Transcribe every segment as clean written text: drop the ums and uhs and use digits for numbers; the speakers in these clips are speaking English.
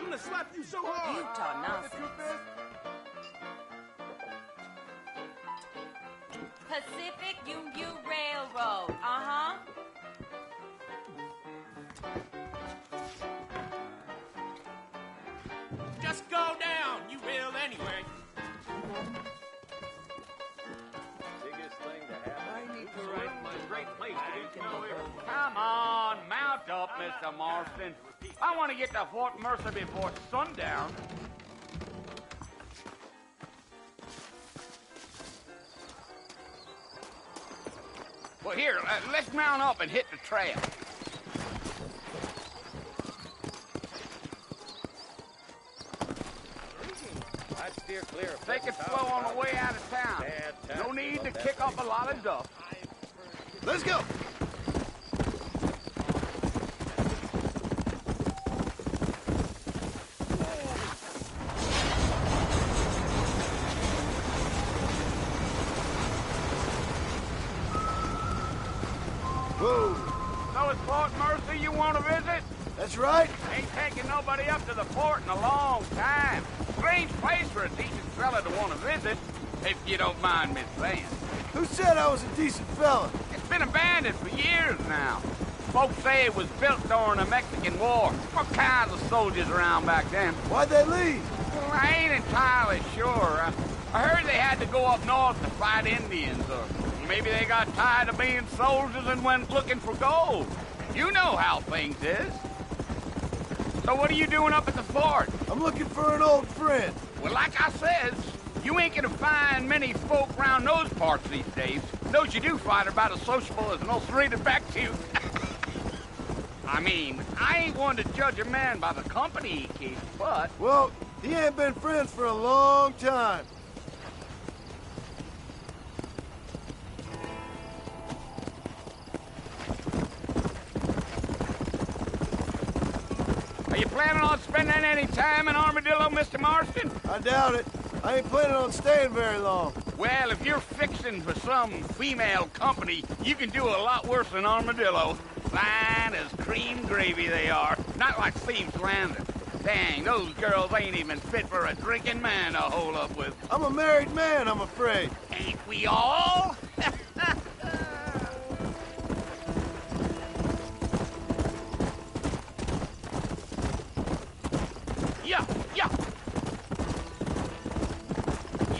gonna slap you so hard. You talk nonsense. Pacific Union Railroad. Uh-huh. Just go down. You will anyway. Biggest thing to happen. Great place to be. Come on, mount up, Mr. Marston. I want to get to Fort Mercer before sundown. Well, here, let's mount up and hit the trail. I'd steer clear of Take it slow on the way out of town. No need to kick up a lot of dust. Let's go. Whoa. So it's Fort Mercer you want to visit? That's right. Ain't taking nobody up to the fort in a long time. Strange place for a decent fella to want to visit, if you don't mind me saying. Who said I was a decent fella? It's been abandoned for years now. Folks say it was built during the Mexican War. What kinds of soldiers around back then? Why'd they leave? Well, I ain't entirely sure. I heard they had to go up north to fight Indians, or maybe they got tired of being soldiers and went looking for gold. You know how things is. So what are you doing up at the fort? I'm looking for an old friend. Well, like I says, you ain't gonna find many folk around those parts these days. Those you do find are about as sociable as an ulcerated back tooth. I mean, I ain't one to judge a man by the company he keeps, but... Well, he ain't been friends for a long time. Are you planning on spending any time in Armadillo, Mr. Marston? I doubt it. I ain't planning on staying very long. Well, if you're fixing for some female company, you can do a lot worse than Armadillo. Fine as cream gravy they are. Not like Thieves Landing. Dang, those girls ain't even fit for a drinking man to hole up with. I'm a married man, I'm afraid. Ain't we all? Yeah.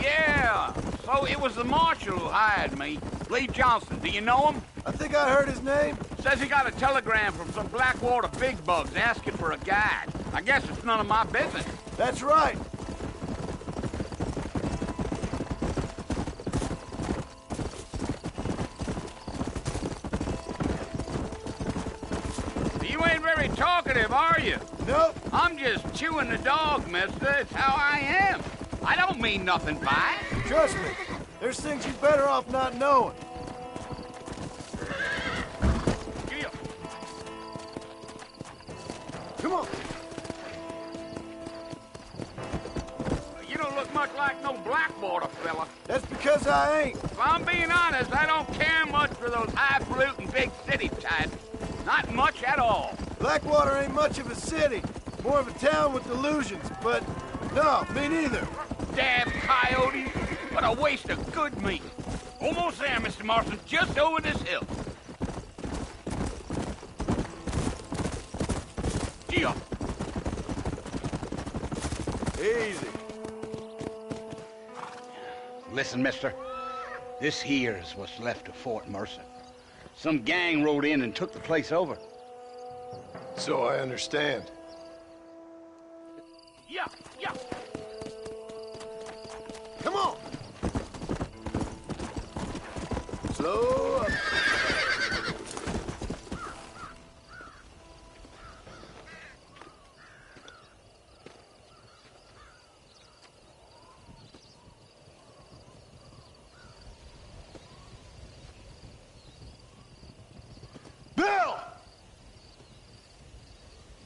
Yeah, so it was the marshal who hired me. Lee Johnson, do you know him? I think I heard his name. Says he got a telegram from some Blackwater big bugs asking for a guide. I guess it's none of my business. That's right. You ain't very talkative, are you? Nope. I'm just chewing the dog, mister. It's how I am. I don't mean nothing by it. Trust me. There's things you're better off not knowing. Yeah. Come on. You don't look much like no Blackwater fella. That's because I ain't. If I'm being honest, I don't care much for those highfalutin big city types. Not much at all. Blackwater ain't much of a city. More of a town with delusions, but no, me neither. Damn coyotes. What a waste of good meat. Almost there, Mr. Marston. Just over this hill. Yeah. Easy. Listen, mister. This here's what's left of Fort Mercer. Some gang rode in and took the place over. So I understand. Yeah. Come on. Slow up. Bill!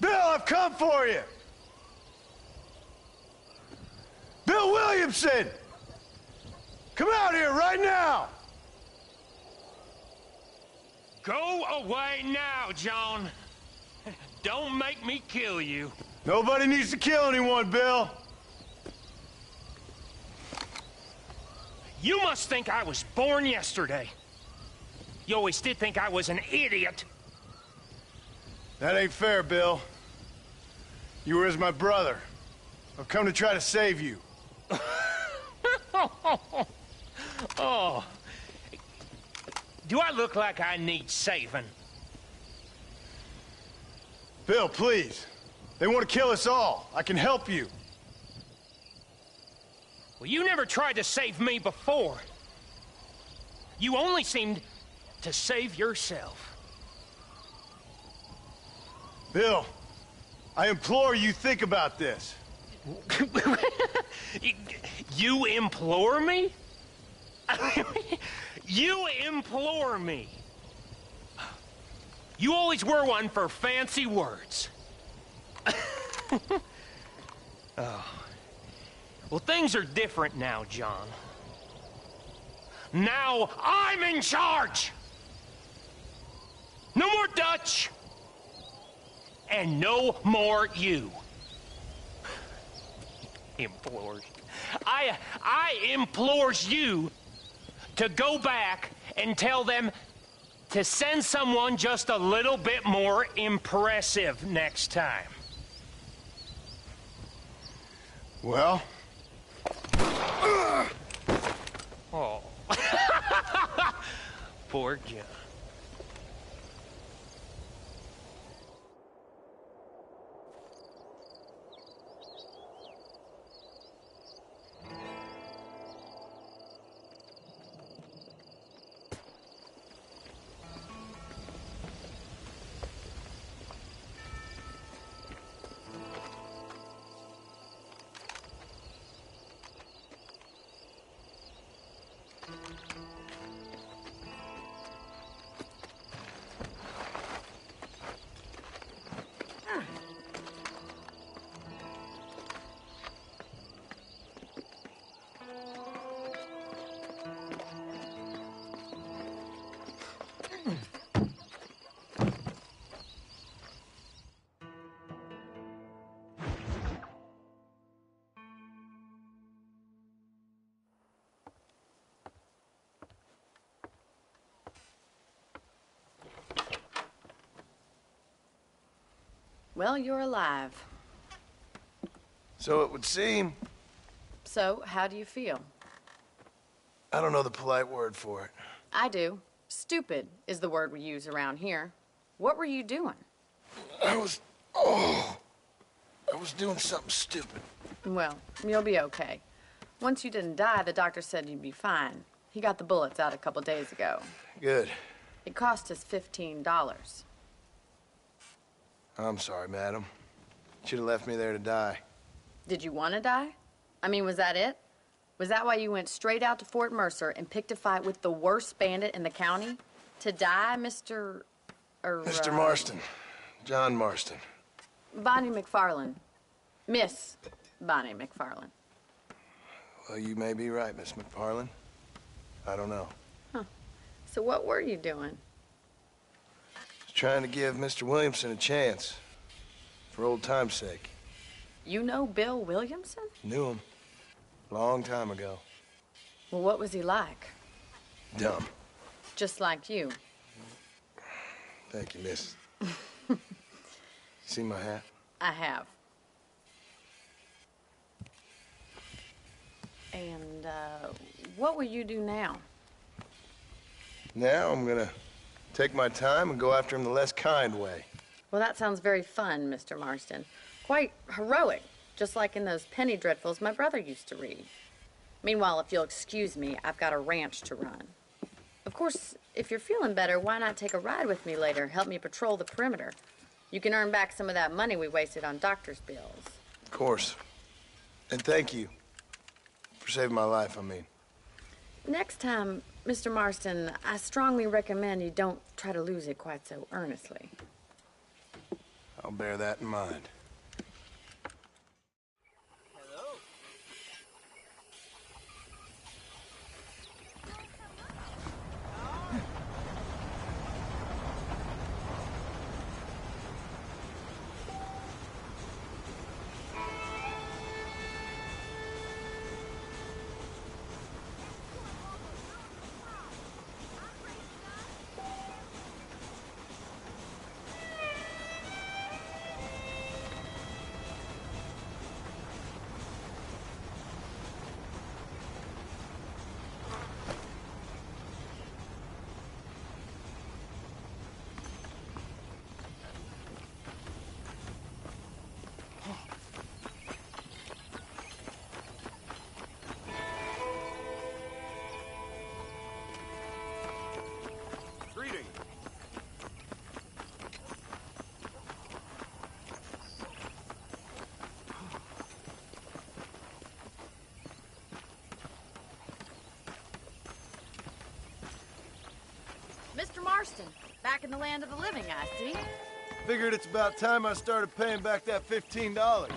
Bill, I've come for you! Bill Williamson! Come out here right now! Go away now, John. Don't make me kill you. Nobody needs to kill anyone, Bill. You must think I was born yesterday. You always did think I was an idiot. That ain't fair, Bill. You were as my brother. I've come to try to save you. Oh. Do I look like I need saving? Bill, please. They want to kill us all. I can help you. Well, you never tried to save me before. You only seemed to save yourself. Bill, I implore you think about this. You implore me? You implore me. You always were one for fancy words. Oh. Well, things are different now, John. Now I'm in charge! No more Dutch! And no more you. Implores. I implores you to go back and tell them to send someone just a little bit more impressive next time. Well? Oh. Poor John. Well, you're alive. So it would seem. So, how do you feel? I don't know the polite word for it. I do. Stupid is the word we use around here. What were you doing? I was doing something stupid. Well, you'll be okay. Once you didn't die, the doctor said you'd be fine. He got the bullets out a couple days ago. Good. It cost us $15. I'm sorry, madam. Should have left me there to die. Did you want to die? I mean, was that it? Was that why you went straight out to Fort Mercer and picked a fight with the worst bandit in the county? To die, Mr. Mr. Marston. John Marston. Bonnie McFarland. Miss Bonnie McFarland. Well, you may be right, Miss McFarland. I don't know. So what were you doing? Just trying to give Mr. Williamson a chance. For old time's sake. You know Bill Williamson? Knew him. Long time ago. Well, what was he like? Dumb. Just like you. Thank you, miss. See my hat? I have. And, what will you do now? Now I'm gonna take my time and go after him the less kind way. Well, that sounds very fun, Mr. Marston. Quite heroic, just like in those penny dreadfuls my brother used to read. Meanwhile, if you'll excuse me, I've got a ranch to run. Of course, if you're feeling better, why not take a ride with me later? Help me patrol the perimeter. You can earn back some of that money we wasted on doctor's bills. Of course. And thank you. For saving my life, I mean. Next time, Mr. Marston, I strongly recommend you don't try to lose it quite so earnestly. I'll bear that in mind. in the land of the living, I see. Figured it's about time I started paying back that $15.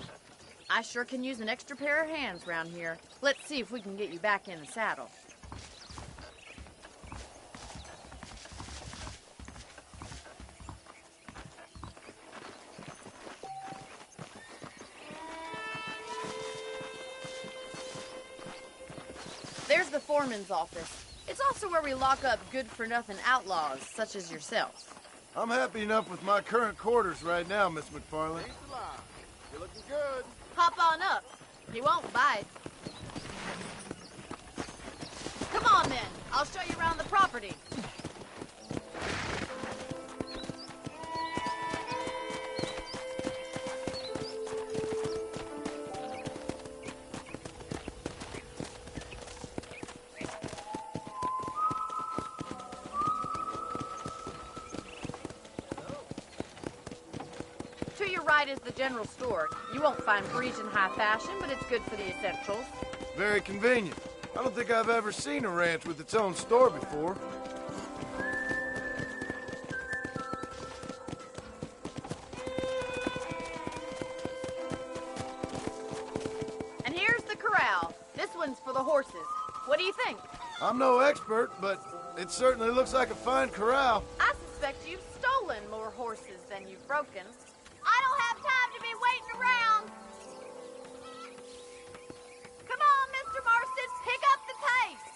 I sure can use an extra pair of hands around here. Let's see if we can get you back in the saddle. There's the foreman's office. It's also where we lock up good-for-nothing outlaws, such as yourself. I'm happy enough with my current quarters right now, Miss McFarland. Thanks a lot. You're looking good. Hop on up. He won't bite. Come on, then. I'll show you around the property. To your right is the general store. You won't find Parisian high fashion, but it's good for the essentials. Very convenient. I don't think I've ever seen a ranch with its own store before. And here's the corral. This one's for the horses. What do you think? I'm no expert, but it certainly looks like a fine corral. I suspect you've stolen more horses than you've broken. I don't have time to be waiting around. Come on, Mr. Marston, pick up the pace.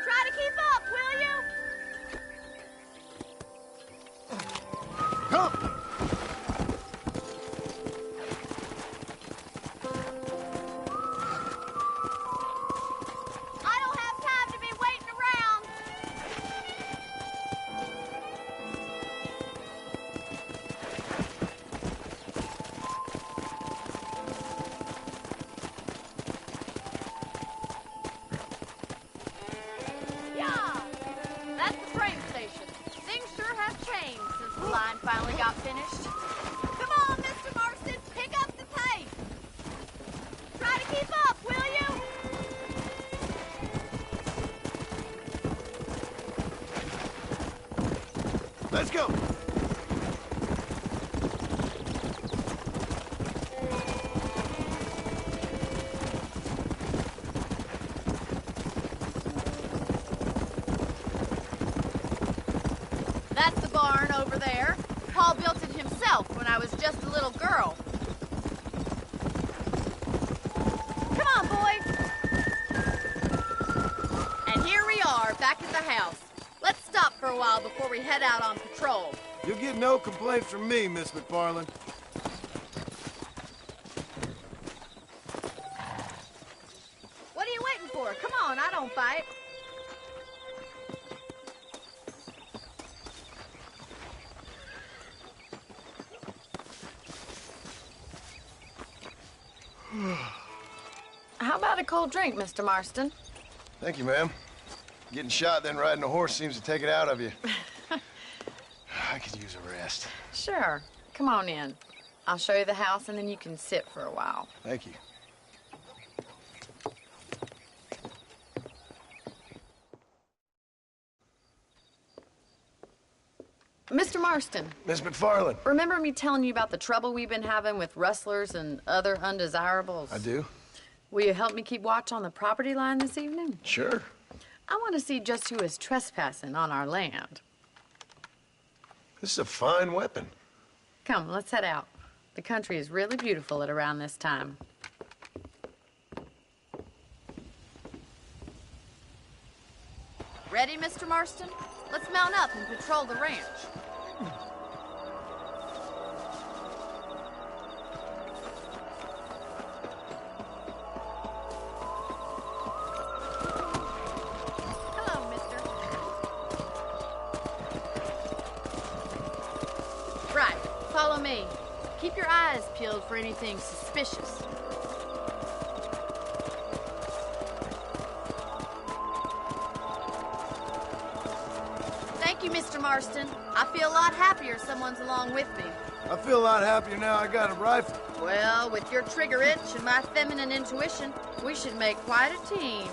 Try to keep up, will you? Come! I don't have time to be waiting around. Yeah, that's the train station. Things sure have changed since the line finally got finished. Come on, Mr. Marston, pick up the pace. Try to keep up, will you? Let's go! That's the barn over there. Paul built it himself when I was just a little girl. Come on, boys. And here we are, back at the house. Let's stop for a while before we head out on patrol. You'll get no complaints from me, Miss McFarland. What are you waiting for? Come on, I don't bite. How about a cold drink, Mr. Marston? Thank you, ma'am. Getting shot, then riding a horse seems to take it out of you. I could use a rest. Sure. Come on in. I'll show you the house, and then you can sit for a while. Thank you. Mr. Marston, Miss McFarland. remember me telling you about the trouble we've been having with rustlers and other undesirables? I do? Will you help me keep watch on the property line this evening? Sure. I want to see just who is trespassing on our land. This is a fine weapon. Come, let's head out. The country is really beautiful at around this time. Ready, Mr. Marston? Let's mount up and patrol the ranch. Hello, mister. Right, follow me. Keep your eyes peeled for anything suspicious. Thank you, Mr. Marston. I feel a lot happier someone's along with me. I feel a lot happier now I got a rifle. Well, with your trigger itch and my feminine intuition, we should make quite a team.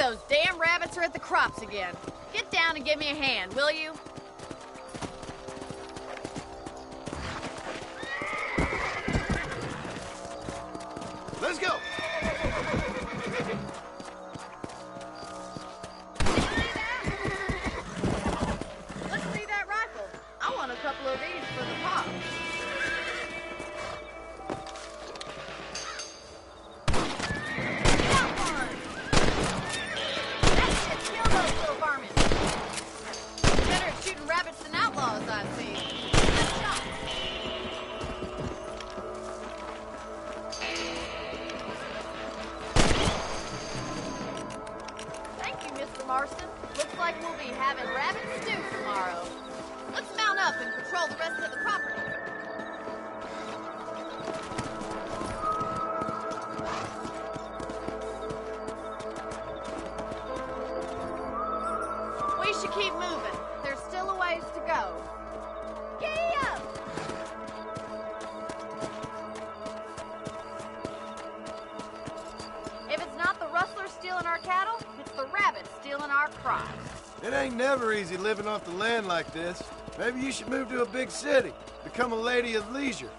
those damn rabbits are at the crops again. Get down and give me a hand, will you? Let's go! Let's see that rifle. I want a couple of these for the pop. Got one! That shit killed those little varmints. Better at shooting rabbits than outlaws, I see. Good shot. Thank you, Mr. Marston. Looks like we'll be having rabbit stew tomorrow. Let's mount up and patrol the rest of the property. We should keep moving. There's still a ways to go. Yeah! If it's not the rustlers stealing our cattle, it's the rabbits stealing our crops. It ain't never easy living off the land like this. Maybe you should move to a big city. Become a lady of leisure.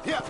Yeah.